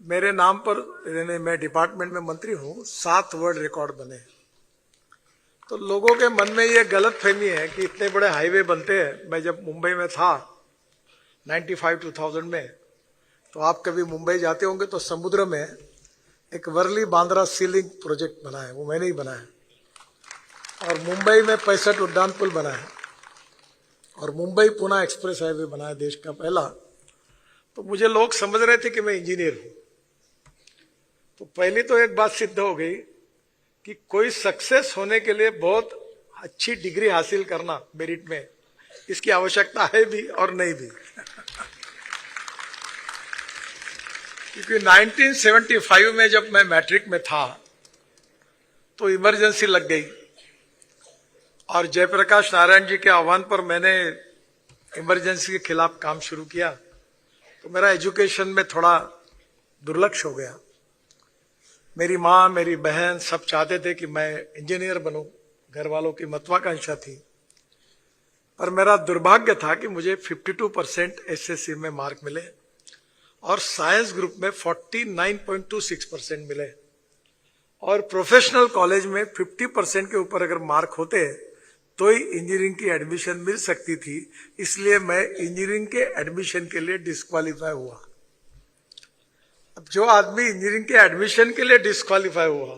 मेरे नाम पर यानी मैं डिपार्टमेंट में मंत्री हूं, 7 वर्ल्ड रिकॉर्ड बने। तो लोगों के मन में ये गलत फहमी है कि इतने बड़े हाईवे बनते हैं। मैं जब मुंबई में था 95-2000 में, तो आप कभी मुंबई जाते होंगे तो समुद्र में एक वर्ली बांद्रा सी लिंक प्रोजेक्ट बना है, वो मैंने ही बनाया। और मुंबई में 65 उड्डान पुल बना है और मुंबई पुणे एक्सप्रेस हाईवे बना है, देश का पहला। तो मुझे लोग समझ रहे थे कि मैं इंजीनियर हूं। तो पहली तो एक बात सिद्ध हो गई कि कोई सक्सेस होने के लिए बहुत अच्छी डिग्री हासिल करना मेरिट में, इसकी आवश्यकता है भी और नहीं भी। क्योंकि 1975 में जब मैं मैट्रिक में था तो इमरजेंसी लग गई और जयप्रकाश नारायण जी के आह्वान पर मैंने इमरजेंसी के खिलाफ काम शुरू किया। तो मेरा एजुकेशन में थोड़ा दुर्लक्ष्य हो गया। मेरी माँ, मेरी बहन सब चाहते थे कि मैं इंजीनियर बनूं, घर वालों की महत्वाकांक्षा थी। पर मेरा दुर्भाग्य था कि मुझे 52% एसएससी में मार्क मिले और साइंस ग्रुप में 49.26% मिले। और प्रोफेशनल कॉलेज में 50% के ऊपर अगर मार्क होते तो ही इंजीनियरिंग की एडमिशन मिल सकती थी। इसलिए मैं इंजीनियरिंग के एडमिशन के लिए डिस्क्वालीफाई हुआ। अब जो आदमी इंजीनियरिंग के एडमिशन के लिए डिस्क्वालीफाई हुआ,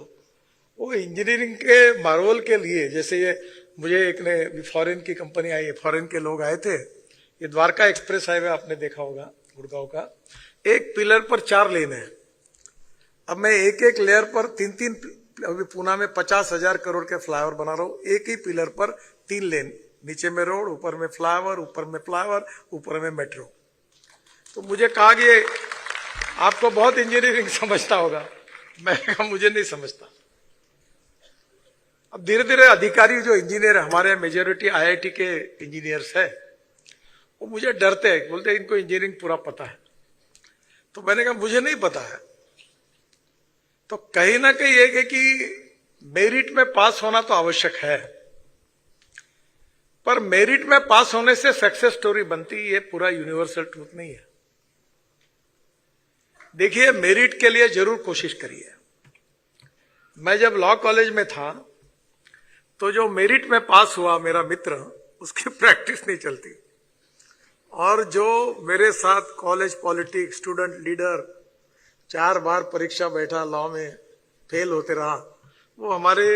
वो इंजीनियरिंग के मार्वल के लिए, जैसे ये मुझे एक ने फॉरेन की कंपनी आई है, फॉरेन के लोग आए थे। ये द्वारका एक्सप्रेस हाईवे आपने देखा होगा, गुड़गांव का। एक पिलर पर 4 लेन है। अब मैं एक एक लेयर पर 3-3, अभी पूना में 50,000 करोड़ के फ्लाईओवर बना रहा हूं। एक ही पिलर पर 3 लेन, नीचे में रोड, ऊपर में फ्लाईओवर, ऊपर में फ्लाईओवर, ऊपर में मेट्रो। तो मुझे कहा कि आपको बहुत इंजीनियरिंग समझता होगा। मैं कहा मुझे नहीं समझता। अब धीरे धीरे अधिकारी जो इंजीनियर हमारे मेजोरिटी आईआईटी के इंजीनियर्स है, वो मुझे डरते हैं, बोलते हैं इनको इंजीनियरिंग पूरा पता है। तो मैंने कहा मुझे नहीं पता है। तो कहीं ना कहीं एक है कि मेरिट में पास होना तो आवश्यक है, पर मेरिट में पास होने से सक्सेस स्टोरी बनती, ये पूरा यूनिवर्सल ट्रूथ नहीं है। देखिए, मेरिट के लिए जरूर कोशिश करिए। मैं जब लॉ कॉलेज में था तो जो मेरिट में पास हुआ मेरा मित्र, उसकी प्रैक्टिस नहीं चलती। और जो मेरे साथ कॉलेज पॉलिटिक्स स्टूडेंट लीडर 4 बार परीक्षा बैठा, लॉ में फेल होते रहा, वो हमारे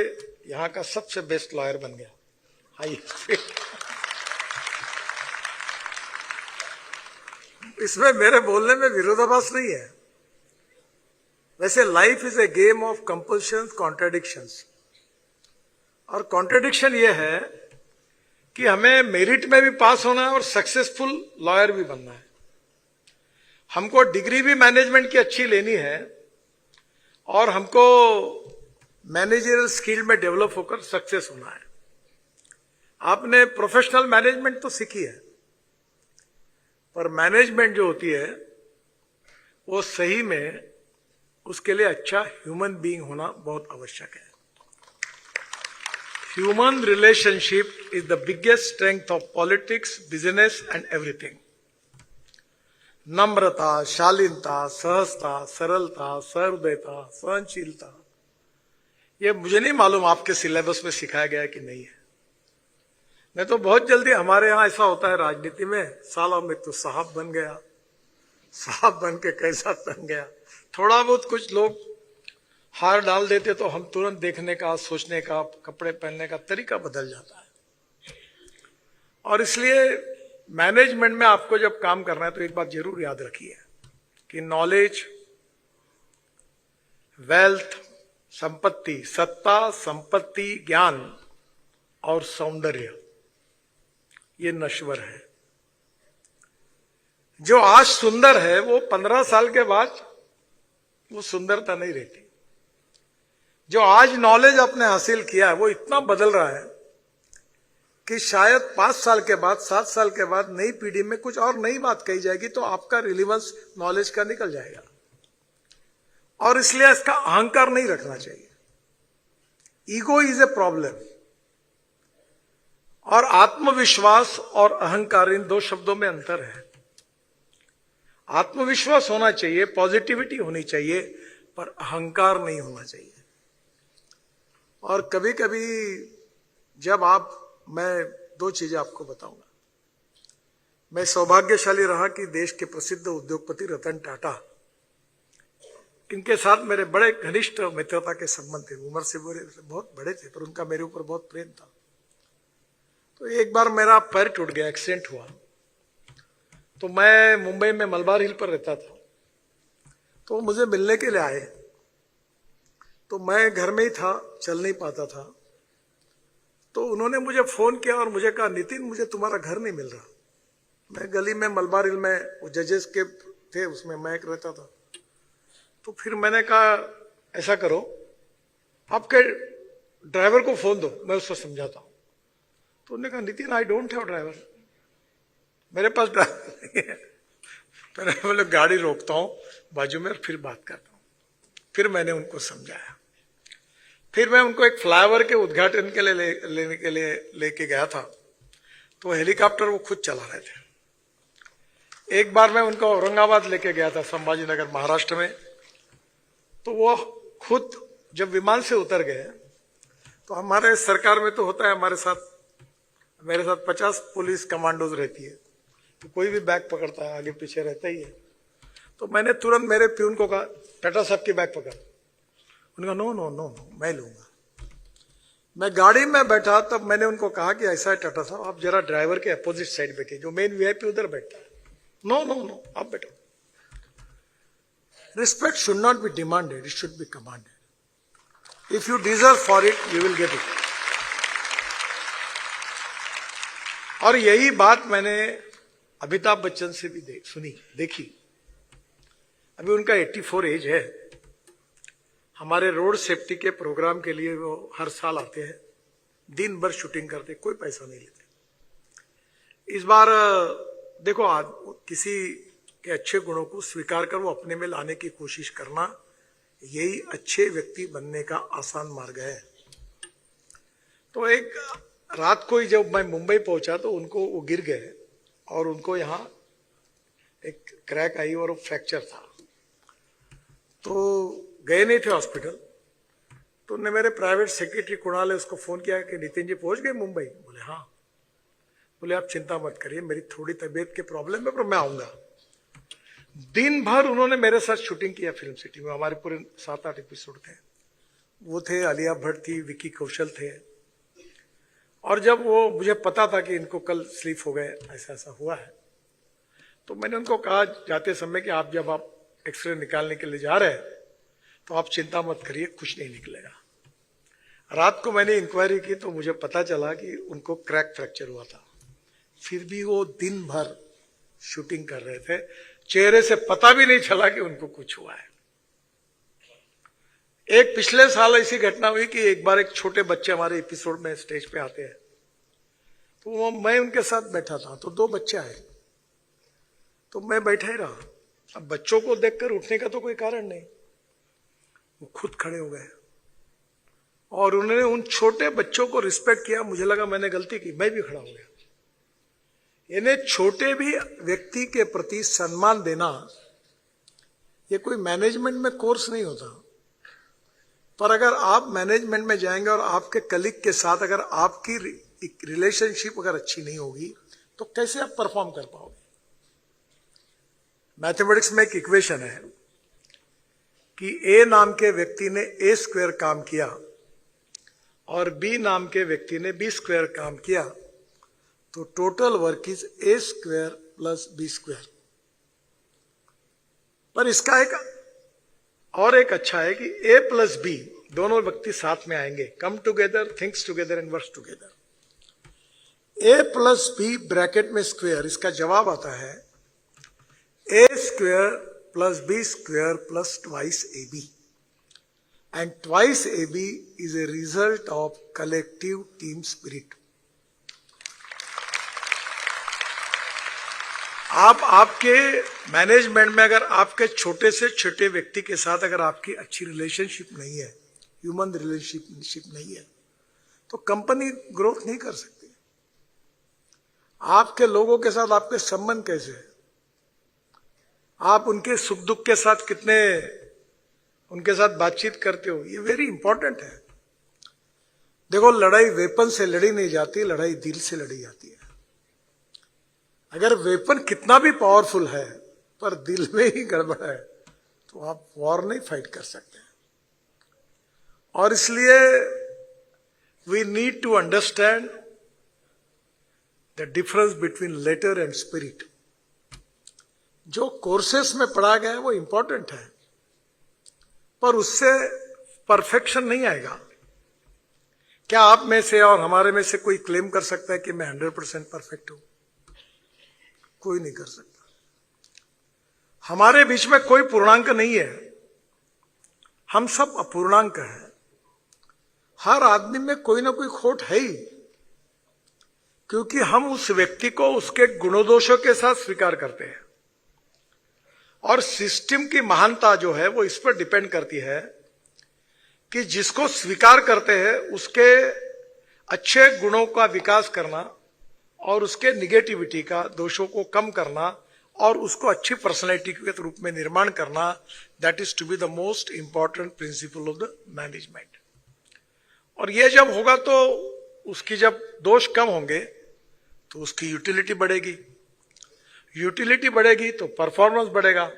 यहाँ का सबसे बेस्ट लॉयर बन गया। इसमें मेरे बोलने में विरोधाभास नहीं है। वैसे life is a game of compulsion, contradictions. और कॉन्ट्राडिक्शन ये है कि हमें मेरिट में भी पास होना है और सक्सेसफुल लॉयर भी बनना है। हमको डिग्री भी मैनेजमेंट की अच्छी लेनी है और हमको मैनेजरियल स्किल में डेवलप होकर सक्सेस होना है। आपने प्रोफेशनल मैनेजमेंट तो सीखी है, पर मैनेजमेंट जो होती है वो सही में, उसके लिए अच्छा ह्यूमन बीइंग होना बहुत आवश्यक है। Human relationship is the biggest strength of politics, business and everything. नम्रता, शालीनता, सहजता, सरलता, सहृदयता, सहनशीलता, ये मुझे नहीं मालूम आपके सिलेबस में सिखाया गया है कि नहीं है। नहीं तो बहुत जल्दी हमारे यहां ऐसा होता है राजनीति में, सालों में तो साहब बन गया, साहब बन के कैसा बन गया। थोड़ा बहुत कुछ लोग हार डाल देते तो हम तुरंत देखने का, सोचने का, कपड़े पहनने का तरीका बदल जाता है। और इसलिए मैनेजमेंट में आपको जब काम करना है तो एक बात जरूर याद रखिए कि नॉलेज, वेल्थ, संपत्ति, सत्ता, संपत्ति, ज्ञान और सौंदर्य, ये नश्वर है। जो आज सुंदर है वो 15 साल के बाद वो सुंदरता नहीं रहती। जो आज नॉलेज आपने हासिल किया है वो इतना बदल रहा है कि शायद 5 साल के बाद, 7 साल के बाद नई पीढ़ी में कुछ और नई बात कही जाएगी तो आपका रिलेवेंस नॉलेज का निकल जाएगा। और इसलिए इसका अहंकार नहीं रखना चाहिए। Ego is a problem. और आत्मविश्वास और अहंकार, इन 2 शब्दों में अंतर है। आत्मविश्वास होना चाहिए, पॉजिटिविटी होनी चाहिए, पर अहंकार नहीं होना चाहिए। और कभी कभी जब मैं दो चीजें आपको बताऊंगा। मैं सौभाग्यशाली रहा कि देश के प्रसिद्ध उद्योगपति रतन टाटा, इनके साथ मेरे बड़े घनिष्ठ मित्रता के संबंध थे। उम्र से बहुत बड़े थे, पर उनका मेरे ऊपर बहुत प्रेम था। तो एक बार मेरा पैर टूट गया, एक्सीडेंट हुआ। तो मैं मुंबई में मलबार हिल पर रहता था, तो मुझे मिलने के लिए आए। तो मैं घर में ही था, चल नहीं पाता था। तो उन्होंने मुझे फोन किया और मुझे कहा, नितिन मुझे तुम्हारा घर नहीं मिल रहा। मैं गली में मलबार हिल में जजेस के थे, उसमें मैं एक रहता था। तो फिर मैंने कहा ऐसा करो, आपके ड्राइवर को फोन दो, मैं उसको समझाता हूं। तो उन्होंने कहा, Nitin I don't have driver, मेरे पास ड्राइवर नहीं है। मैंने बोले गाड़ी रोकता हूं बाजू में और फिर बात करता हूं। फिर मैंने उनको समझाया। फिर मैं उनको एक फ्लाईओवर के उद्घाटन के लिए लेने के लिए लेके गया था। तो हेलीकॉप्टर वो खुद चला रहे थे। एक बार मैं उनको औरंगाबाद लेके गया था, संभाजी नगर महाराष्ट्र में। तो वो खुद जब विमान से उतर गए, तो हमारे सरकार में तो होता है, मेरे साथ 50 पुलिस कमांडोज रहती है, तो कोई भी बैग पकड़ता है आगे पीछे रहता ही है। तो मैंने तुरंत मेरे प्यून को कहा, टाटा साहब की बैग पकड़। उन्होंने कहा नो नो नो नो, मैं लूंगा। मैं गाड़ी में बैठा, तब मैंने उनको कहा कि ऐसा है टाटा साहब, आप जरा ड्राइवर के अपोजिट साइड बैठिए, जो मेन वीआईपी उधर बैठता है। नो नो नो, आप बैठो। Respect should not be demanded, it should be commanded. If you deserve for it, you will get it. और यही बात मैंने अमिताभ बच्चन से भी देखी। अभी उनका 84 एज है। हमारे रोड सेफ्टी के प्रोग्राम के लिए वो हर साल आते हैं, दिन भर शूटिंग करते, कोई पैसा नहीं लेते। इस बार देखो, किसी के अच्छे गुणों को स्वीकार कर वो अपने में लाने की कोशिश करना, यही अच्छे व्यक्ति बनने का आसान मार्ग है। तो एक रात को ही जब मैं मुंबई पहुंचा, तो उनको वो गिर गए और उनको यहां एक क्रैक आई और वो फ्रैक्चर था। तो गए नहीं थे हॉस्पिटल। तो उन्होंने मेरे प्राइवेट सेक्रेटरी कुणाल है, उसको फोन किया कि नितिन जी पहुंच गए मुंबई? बोले हाँ। बोले आप चिंता मत करिए, मेरी थोड़ी तबीयत के प्रॉब्लम है, पर मैं आऊंगा। दिन भर उन्होंने मेरे साथ शूटिंग किया फिल्म सिटी में। हमारे पूरे 7-8 एपिसोड थे। वो थे, आलिया भट्ट थी, विकी कौशल थे। और जब वो मुझे पता था कि इनको कल स्लीप हो गए, ऐसा ऐसा हुआ है, तो मैंने उनको कहा जाते समय कि जब आप एक्सरे निकालने के लिए जा रहे हैं, तो आप चिंता मत करिए, कुछ नहीं निकलेगा। रात को मैंने इंक्वायरी की तो मुझे पता चला कि उनको क्रैक फ्रैक्चर हुआ था। फिर भी वो दिन भर शूटिंग कर रहे थे। चेहरे से पता भी नहीं चला कि उनको कुछ हुआ है। एक पिछले साल ऐसी घटना हुई कि एक बार एक छोटे बच्चे हमारे एपिसोड में स्टेज पे आते हैं, तो मैं उनके साथ बैठा था। तो 2 बच्चे आए, तो मैं बैठा ही रहा। अब बच्चों को देखकर उठने का तो कोई कारण नहीं, वो खुद खड़े हो गए और उन्होंने उन छोटे बच्चों को रिस्पेक्ट किया। मुझे लगा मैंने गलती की, मैं भी खड़ा हो गया। इन्हें छोटे भी व्यक्ति के प्रति सम्मान देना, ये कोई मैनेजमेंट में कोर्स नहीं होता। पर अगर आप मैनेजमेंट में जाएंगे और आपके कलीग के साथ अगर आपकी रिलेशनशिप अगर अच्छी नहीं होगी, तो कैसे आप परफॉर्म कर पाओगे? मैथमेटिक्स में एक इक्वेशन है कि ए नाम के व्यक्ति ने ए स्क्वायर काम किया और बी नाम के व्यक्ति ने बी स्क्वायर काम किया, तो total work is a square plus B square. पर इसका एक अच्छा है कि ए प्लस बी दोनों व्यक्ति साथ में आएंगे, come together, thinks together and works together. A plus B bracket में स्क्वायर, इसका जवाब आता है A square plus B square plus twice A B, and twice A B is a result of collective team spirit. आपके management में अगर आपके छोटे से छोटे व्यक्ति के साथ अगर आपकी अच्छी रिलेशनशिप नहीं है, ह्यूमन रिलेशनशिप नहीं है, तो कंपनी ग्रोथ नहीं कर सकती। आपके लोगों के साथ आपके संबंध कैसे है? आप उनके सुख दुख के साथ कितने उनके साथ बातचीत करते हो, ये वेरी इंपॉर्टेंट है। देखो, लड़ाई वेपन से लड़ी नहीं जाती, लड़ाई दिल से लड़ी जाती है। अगर वेपन कितना भी पावरफुल है पर दिल में ही गड़बड़ है तो आप वॉर नहीं फाइट कर सकते। और इसलिए we need to understand the difference between letter and spirit. जो कोर्सेस में पढ़ा गया है वो इंपॉर्टेंट है, पर उससे परफेक्शन नहीं आएगा। क्या आप में से और हमारे में से कोई क्लेम कर सकता है कि मैं 100% परफेक्ट हूं? कोई नहीं कर सकता। हमारे बीच में कोई पूर्णांक नहीं है, हम सब अपूर्णांक हैं। हर आदमी में कोई ना कोई खोट है ही, क्योंकि हम उस व्यक्ति को उसके गुणोदोषों के साथ स्वीकार करते हैं। और सिस्टम की महानता जो है वो इस पर डिपेंड करती है कि जिसको स्वीकार करते हैं उसके अच्छे गुणों का विकास करना और उसके निगेटिविटी का, दोषों को कम करना और उसको अच्छी पर्सनैलिटी के रूप में निर्माण करना, that is to be the most important principle of the management. और ये जब होगा तो उसकी जब दोष कम होंगे तो उसकी यूटिलिटी बढ़ेगी, यूटिलिटी बढ़ेगी तो परफॉर्मेंस बढ़ेगा,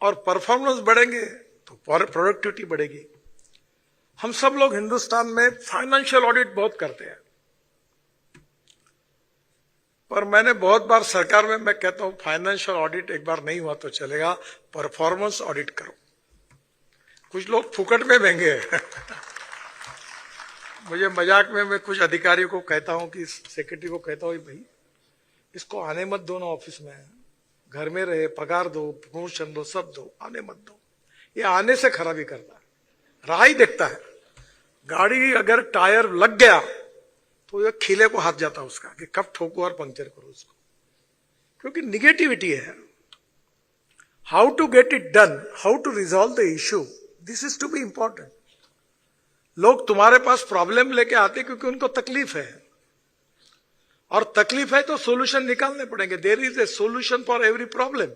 और परफॉर्मेंस बढ़ेंगे तो प्रोडक्टिविटी बढ़ेगी। हम सब लोग हिंदुस्तान में फाइनेंशियल ऑडिट बहुत करते हैं, पर मैंने बहुत बार सरकार में मैं कहता हूं फाइनेंशियल ऑडिट एक बार नहीं हुआ तो चलेगा, परफॉर्मेंस ऑडिट करो। कुछ लोग फुकट में महंगे हैं। मुझे मजाक में मैं कुछ अधिकारियों को कहता हूं कि सेक्रेटरी को कहता हूं, भाई इसको आने मत दो ना ऑफिस में, घर में रहे, पगार दो, प्रमोशन दो, सब दो, आने मत दो। ये आने से खराबी करता है, राह ही देखता है। गाड़ी अगर टायर लग गया तो ये खिले को हाथ जाता है उसका कि कब ठोको और पंक्चर करो उसको, क्योंकि निगेटिविटी है। How to get it done, how to resolve the issue, this is to be important. लोग तुम्हारे पास प्रॉब्लम लेके आते क्योंकि उनको तकलीफ है, और तकलीफ है तो सॉल्यूशन निकालने पड़ेंगे। There is a solution for every problem,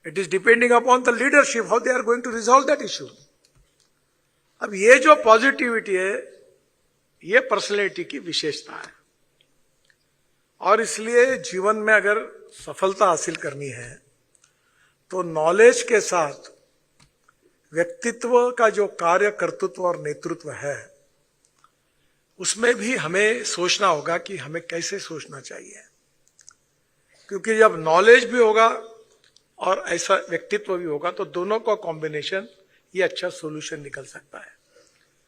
it is depending upon the leadership how they are going to resolve that issue. अब ये जो पॉजिटिविटी है ये पर्सनैलिटी की विशेषता है, और इसलिए जीवन में अगर सफलता हासिल करनी है तो नॉलेज के साथ व्यक्तित्व का जो कार्य कर्तृत्व और नेतृत्व है उसमें भी हमें सोचना होगा कि हमें कैसे सोचना चाहिए। क्योंकि जब नॉलेज भी होगा और ऐसा व्यक्तित्व भी होगा तो दोनों का कॉम्बिनेशन ये अच्छा सॉल्यूशन निकल सकता है।